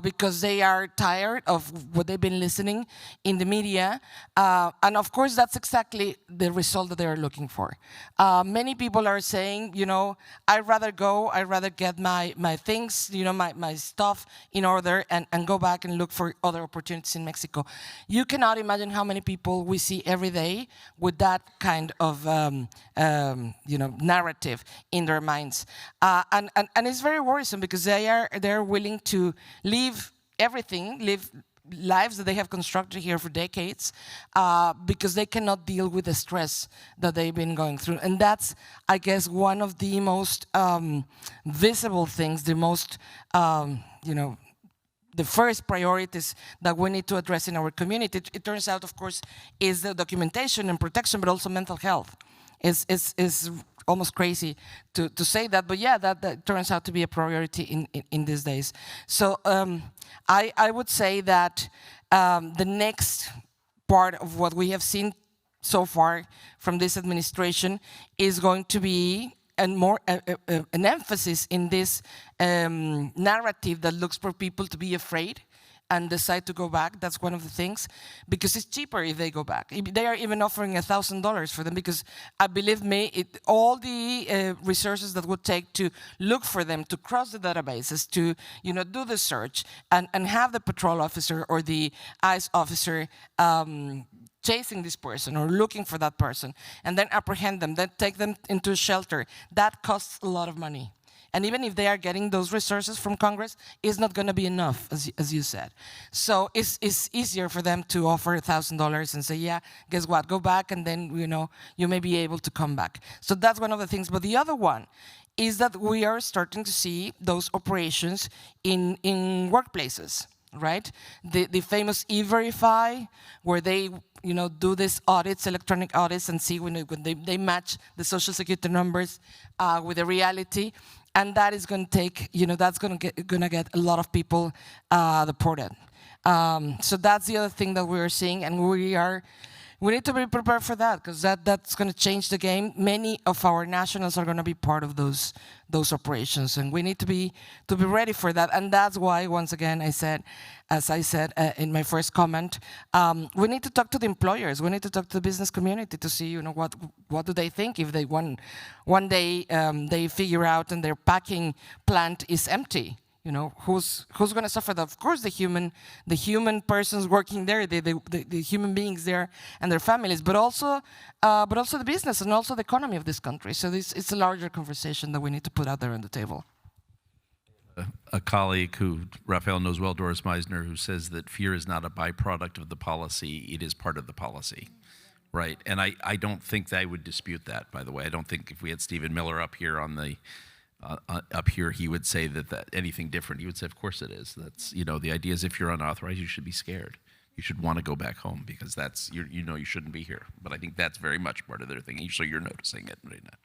because they are tired of what they've been listening in the media. And of course, that's exactly the result that they are looking for. Many people are saying, I'd rather go, I'd rather get my things, my stuff in order and go back and look for other opportunities in Mexico. You cannot imagine how many people we see every day with that kind of narrative in their minds. And it's very worrisome because they're willing to leave everything, live lives that they have constructed here for decades, because they cannot deal with the stress that they've been going through. And that's, I guess, one of the most visible things, the most, the first priorities that we need to address in our community. It turns out, of course, is the documentation and protection, but also mental health. Is almost crazy to say that, but yeah, that turns out to be a priority in these days. So I would say that the next part of what we have seen so far from this administration is going to be an emphasis in this narrative that looks for people to be afraid and decide to go back. That's one of the things, because it's cheaper if they go back. They are even offering $1,000 for them, because believe me, all the resources that would take to look for them, to cross the databases, to do the search, and have the patrol officer or the ICE officer chasing this person or looking for that person, and then apprehend them, then take them into a shelter. That costs a lot of money. And even if they are getting those resources from Congress, it's not going to be enough, as you said. So it's easier for them to offer $1,000 and say, yeah, guess what, go back, and then you may be able to come back. So that's one of the things. But the other one is that we are starting to see those operations in workplaces. right? The famous E-Verify, where they do these audits, electronic audits, and see when they match the social security numbers with the reality. And that is going to take, that's going to get a lot of people deported. So that's the other thing that we're seeing, and we need to be prepared for that, because that's going to change the game. Many of our nationals are going to be part of those operations, and we need to be ready for that. And that's why, once again, as I said in my first comment, we need to talk to the employers. We need to talk to the business community to see, what do they think if they one day they figure out and their packing plant is empty. Who's going to suffer that? Of course, the human persons working there, the human beings there, and their families, but also the business and also the economy of this country. So it's a larger conversation that we need to put out there on the table. A colleague who Rafael knows well, Doris Meisner, who says that fear is not a byproduct of the policy; it is part of the policy, right? And I don't think that I would dispute that. By the way, I don't think if we had Stephen Miller up here on the up here, he would say that anything different. He would say, of course it is. That's, the idea is if you're unauthorized, you should be scared. You should want to go back home, because that's, you shouldn't be here. But I think that's very much part of their thing. So you're noticing it, Reyna.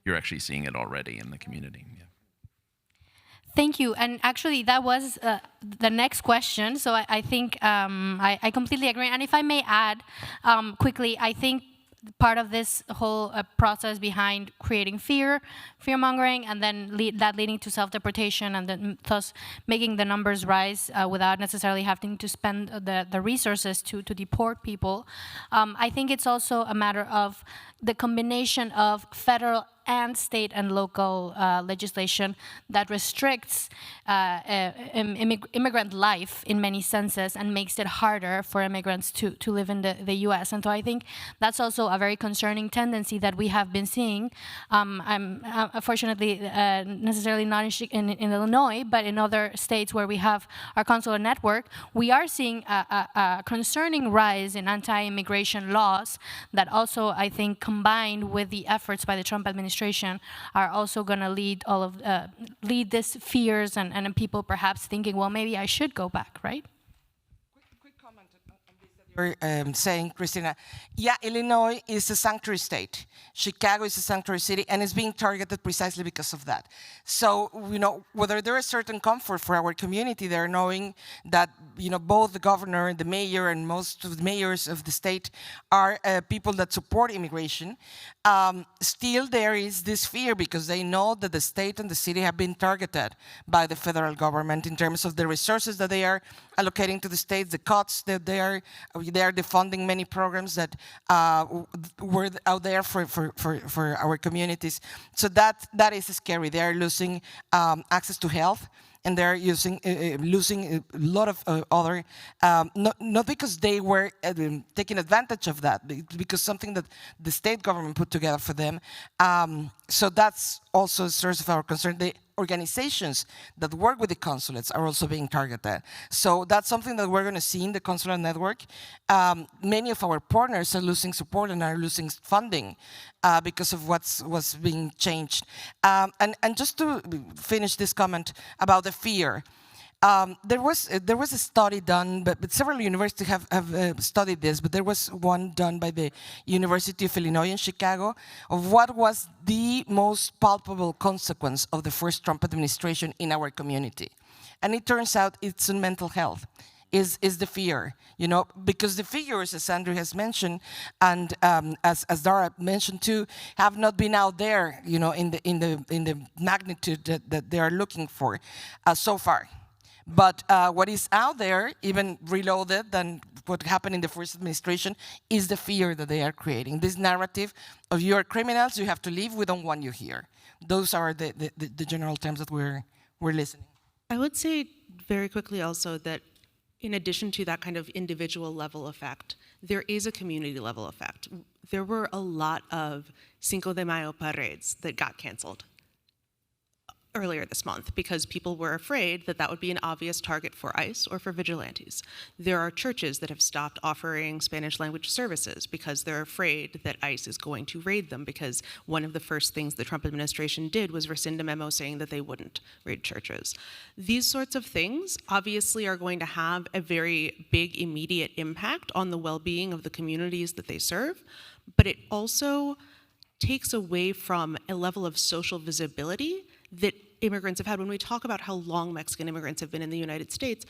You're actually seeing it already in the community. Yeah. Thank you. And actually, that was the next question. So I think I completely agree. And if I may add quickly, I think part of this whole process behind creating fear-mongering, and then that leading to self-deportation, and then thus making the numbers rise without necessarily having to spend the resources to deport people. I think it's also a matter of the combination of federal and state and local legislation that restricts immigrant life in many senses and makes it harder for immigrants to live in the US. And so I think that's also a very concerning tendency that we have been seeing. I'm unfortunately necessarily not in Illinois, but in other states where we have our consular network, we are seeing a concerning rise in anti-immigration laws that also, I think, combined with the efforts by the Trump administration, are also going to lead this fears and people perhaps thinking, well, maybe I should go back, right? Quick comment on this that you're saying, Christina. Yeah, Illinois is a sanctuary state. Chicago is a sanctuary city, and it's being targeted precisely because of that. So, whether there is certain comfort for our community there, knowing that, both the governor, the mayor, and most of the mayors of the state are people that support immigration, still there is this fear, because they know that the state and the city have been targeted by the federal government in terms of the resources that they are allocating to the states, the cuts that they are defunding many programs that were out there for our communities. So that is scary. They are losing access to health, and they're losing a lot of other, not because they were taking advantage of that, because something that the state government put together for them. So that's also a source of our concern. The organizations that work with the consulates are also being targeted. So that's something that we're going to see in the consular network. Many of our partners are losing support and are losing funding because of what's being changed. And just to finish this comment about the fear, there was a study done, but several universities have studied this, but there was one done by the University of Illinois in Chicago of what was the most palpable consequence of the first Trump administration in our community. And it turns out it's on mental health, is the fear, because the figures, as Andrew has mentioned, and as Dara mentioned too, have not been out there, in the magnitude that they are looking for so far. But what is out there, even reloaded than what happened in the first administration, is the fear that they are creating. This narrative of you are criminals, you have to leave, we don't want you here. Those are the general terms that we're listening. I would say very quickly also that in addition to that kind of individual level effect, there is a community level effect. There were a lot of Cinco de Mayo parades that got canceled earlier this month because people were afraid that that would be an obvious target for ICE or for vigilantes. There are churches that have stopped offering Spanish language services because they're afraid that ICE is going to raid them, because one of the first things the Trump administration did was rescind a memo saying that they wouldn't raid churches. These sorts of things obviously are going to have a very big immediate impact on the well-being of the communities that they serve, but it also takes away from a level of social visibility that immigrants have had. When we talk about how long Mexican immigrants have been in the United States,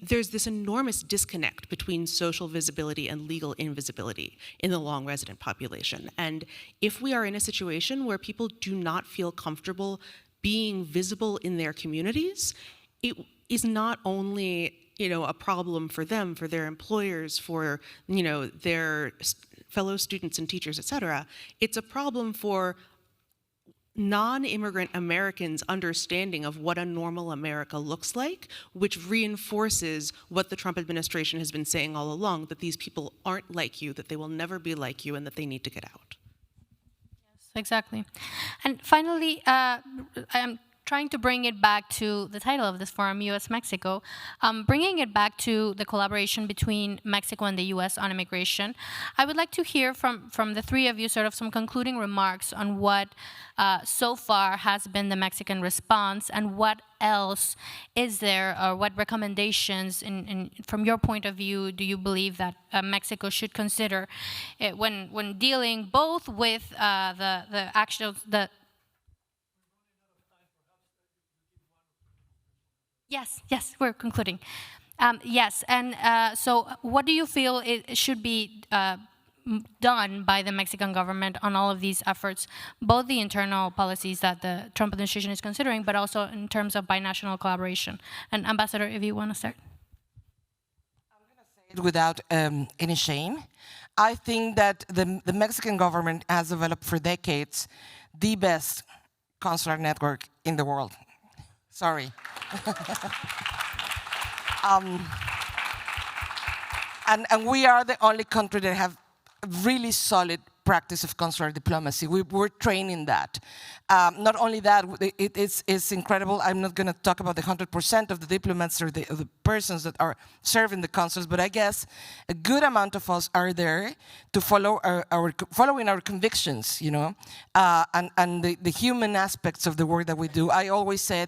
there's this enormous disconnect between social visibility and legal invisibility in the long resident population. And if we are in a situation where people do not feel comfortable being visible in their communities, it is not only a problem for them, for their employers, for their fellow students and teachers, et cetera. It's a problem for non-immigrant Americans' understanding of what a normal America looks like, which reinforces what the Trump administration has been saying all along, that these people aren't like you, that they will never be like you, and that they need to get out. Yes, exactly. And finally, I'm trying to bring it back to the title of this forum, US-Mexico, bringing it back to the collaboration between Mexico and the US on immigration. I would like to hear from the three of you sort of some concluding remarks on what so far has been the Mexican response, and what else is there, or what recommendations, from your point of view, do you believe that Mexico should consider when dealing both with the Yes, we're concluding. Yes, and so what do you feel it should be done by the Mexican government on all of these efforts, both the internal policies that the Trump administration is considering, but also in terms of binational collaboration? And Ambassador, if you want to start. I'm going to say it without any shame. I think that the Mexican government has developed for decades the best consular network in the world. Sorry. And we are the only country that have really solid practice of consular diplomacy. We're trained in that. Not only that, it's incredible. I'm not going to talk about the 100% of the diplomats or the persons that are serving the consuls, but I guess a good amount of us are there to follow following our convictions, and the human aspects of the work that we do. I always say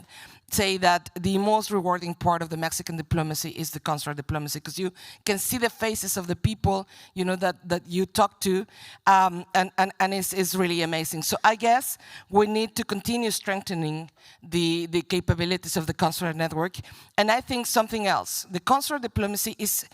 that the most rewarding part of the Mexican diplomacy is the consular diplomacy, because you can see the faces of the people, that you talk to, and it's really amazing. So I guess we need to continue strengthening the capabilities of the consular network. And I think something else, the consular diplomacy is,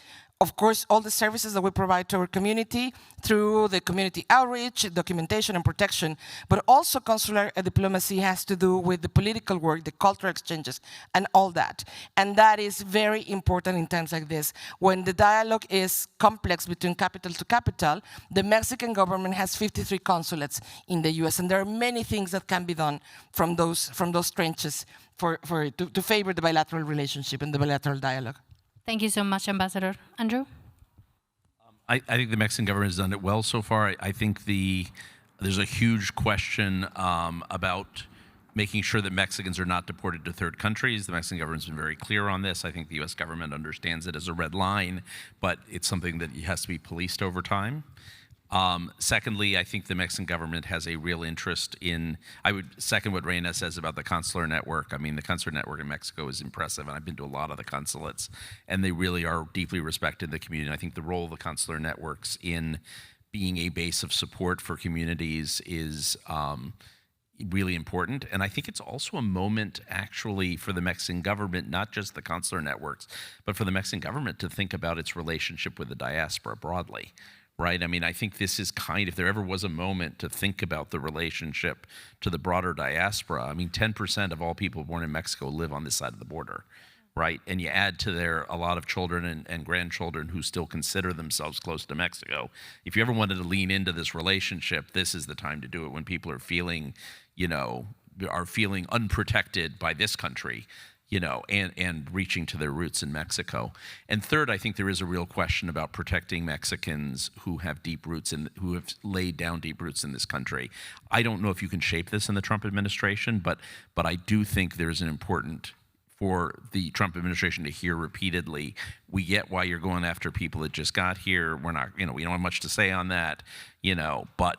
of course, all the services that we provide to our community through the community outreach, documentation, and protection. But also consular diplomacy has to do with the political work, the cultural exchanges, and all that. And that is very important in times like this. When the dialogue is complex between capital to capital, the Mexican government has 53 consulates in the US, and there are many things that can be done from those trenches to favor the bilateral relationship and the bilateral dialogue. Thank you so much, Ambassador. Andrew? I think the Mexican government has done it well so far. I think there's a huge question about making sure that Mexicans are not deported to third countries. The Mexican government's been very clear on this. I think the US government understands it as a red line, but it's something that has to be policed over time. Secondly, I think the Mexican government has a real interest in, I would second what Reyna says about the consular network. I mean, the consular network in Mexico is impressive, and I've been to a lot of the consulates, and they really are deeply respected in the community. And I think the role of the consular networks in being a base of support for communities is really important. And I think it's also a moment, actually, for the Mexican government, not just the consular networks, but for the Mexican government to think about its relationship with the diaspora broadly. Right? I mean, I think this is if there ever was a moment to think about the relationship to the broader diaspora, I mean, 10% of all people born in Mexico live on this side of the border, right? And you add to there a lot of children and grandchildren who still consider themselves close to Mexico. If you ever wanted to lean into this relationship, this is the time to do it, when people are feeling, unprotected by this country. and reaching to their roots in Mexico. And third, I think there is a real question about protecting Mexicans who have deep roots who have laid down deep roots in this country. I don't know if you can shape this in the Trump administration, but I do think there's an important for the Trump administration to hear repeatedly, we get why you're going after people that just got here. We're not, we don't have much to say on that, but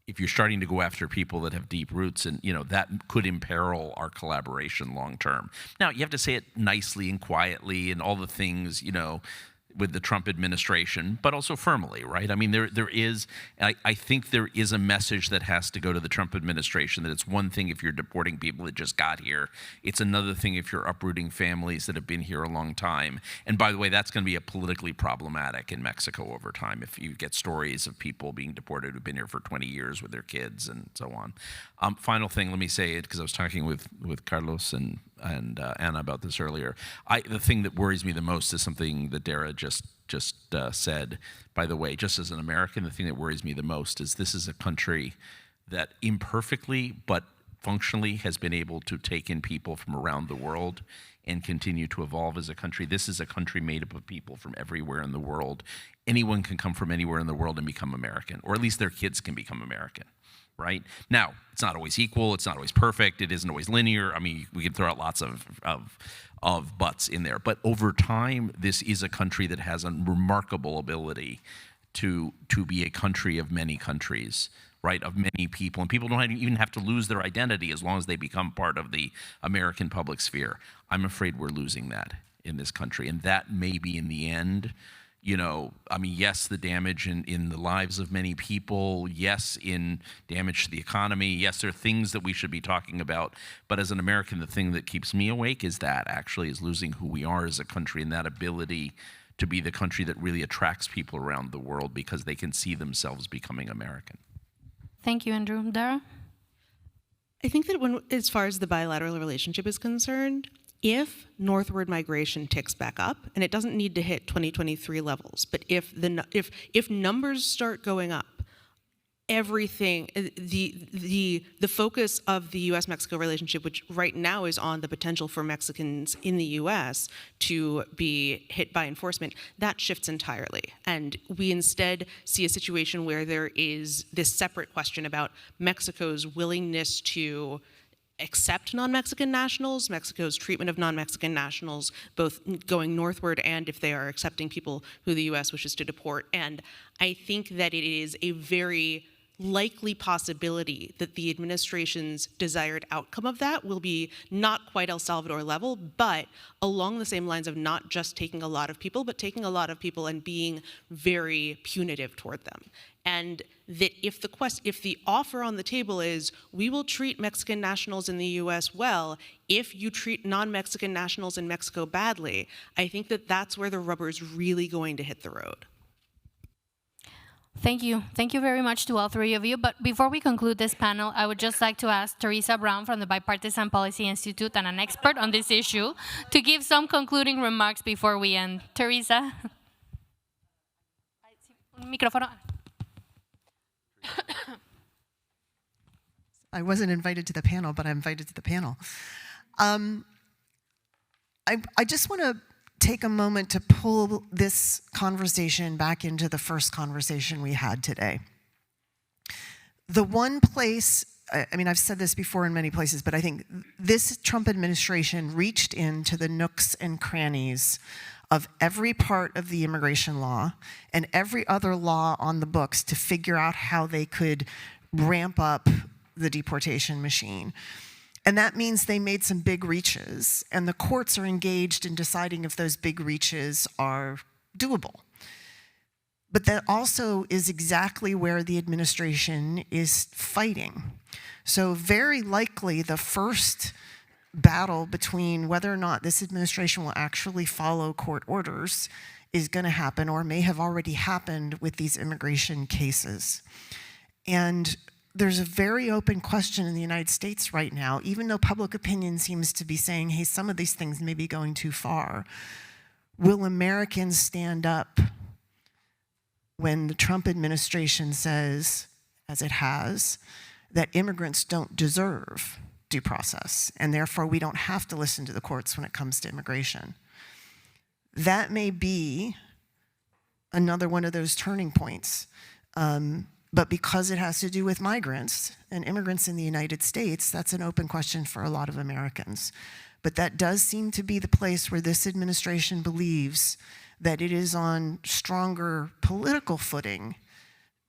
if you're starting to go after people that have deep roots, and that could imperil our collaboration long term. Now, you have to say it nicely and quietly and all the things, with the Trump administration, but also firmly, right? I mean, there is, I think there is a message that has to go to the Trump administration that it's one thing if you're deporting people that just got here. It's another thing if you're uprooting families that have been here a long time. And by the way, that's going to be a politically problematic in Mexico over time if you get stories of people being deported who've been here for 20 years with their kids and so on. Final thing, let me say it, because I was talking with Carlos and Anna about this earlier. The thing that worries me the most is something that Dara just said. By the way, just as an American, the thing that worries me the most is this is a country that imperfectly but functionally has been able to take in people from around the world and continue to evolve as a country. This is a country made up of people from everywhere in the world. Anyone can come from anywhere in the world and become American, or at least their kids can become American. Right? Now, it's not always equal, it's not always perfect, it isn't always linear. I mean, we can throw out lots of buts in there. But over time, this is a country that has a remarkable ability to be a country of many countries, right? Of many people. And people don't even have to lose their identity as long as they become part of the American public sphere. I'm afraid we're losing that in this country. And that may be in the end, yes, the damage in the lives of many people, yes, in damage to the economy, yes, there are things that we should be talking about, but as an American, the thing that keeps me awake is losing who we are as a country and that ability to be the country that really attracts people around the world because they can see themselves becoming American. Thank you, Andrew. Dara? I think that as far as the bilateral relationship is concerned, if northward migration ticks back up, and it doesn't need to hit 2023 levels, but if numbers start going up, everything, the focus of the U.S.-Mexico relationship, which right now is on the potential for Mexicans in the U.S. to be hit by enforcement, that shifts entirely. And we instead see a situation where there is this separate question about Mexico's willingness to accept non-Mexican nationals, Mexico's treatment of non-Mexican nationals, both going northward and if they are accepting people who the U.S. wishes to deport. And I think that it is a very likely possibility that the administration's desired outcome of that will be not quite El Salvador level, but along the same lines of not just taking a lot of people, but taking a lot of people and being very punitive toward them. And that if the offer on the table is, we will treat Mexican nationals in the U.S. well if you treat non-Mexican nationals in Mexico badly, I think that that's where the rubber's really going to hit the road. Thank you. Thank you very much to all three of you. But before we conclude this panel, I would just like to ask Teresa Brown from the Bipartisan Policy Institute and an expert on this issue to give some concluding remarks before we end. Teresa? Micrófono. I wasn't invited to the panel, but I'm invited to the panel. I just want to take a moment to pull this conversation back into the first conversation we had today. The one place, I mean, I've said this before in many places, but I think this Trump administration reached into the nooks and crannies of every part of the immigration law and every other law on the books to figure out how they could ramp up the deportation machine. And that means they made some big reaches, and the courts are engaged in deciding if those big reaches are doable. But that also is exactly where the administration is fighting. So very likely the first battle between whether or not this administration will actually follow court orders is going to happen, or may have already happened, with these immigration cases. And there's a very open question in the United States right now, even though public opinion seems to be saying, hey, some of these things may be going too far. Will Americans stand up when the Trump administration says, as it has, that immigrants don't deserve due process, and therefore we don't have to listen to the courts when it comes to immigration. That may be another one of those turning points. But because it has to do with migrants and immigrants in the United States, that's an open question for a lot of Americans. But that does seem to be the place where this administration believes that it is on stronger political footing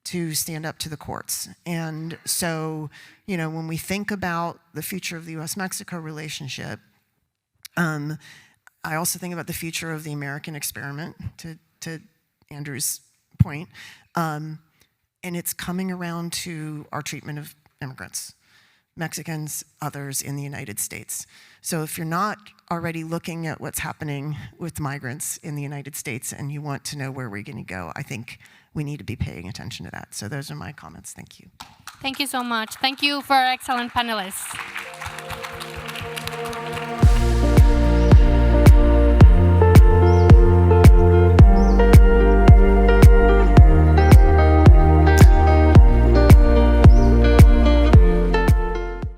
to stand up to the courts. And so, you know, when we think about the future of the US-Mexico relationship, I also think about the future of the American experiment, to Andrew's point, and it's coming around to our treatment of immigrants, Mexicans, others in the United States. So if you're not already looking at what's happening with migrants in the United States and you want to know where we're going to go, I think we need to be paying attention to that. So those are my comments. Thank you. Thank you so much. Thank you for our excellent panelists.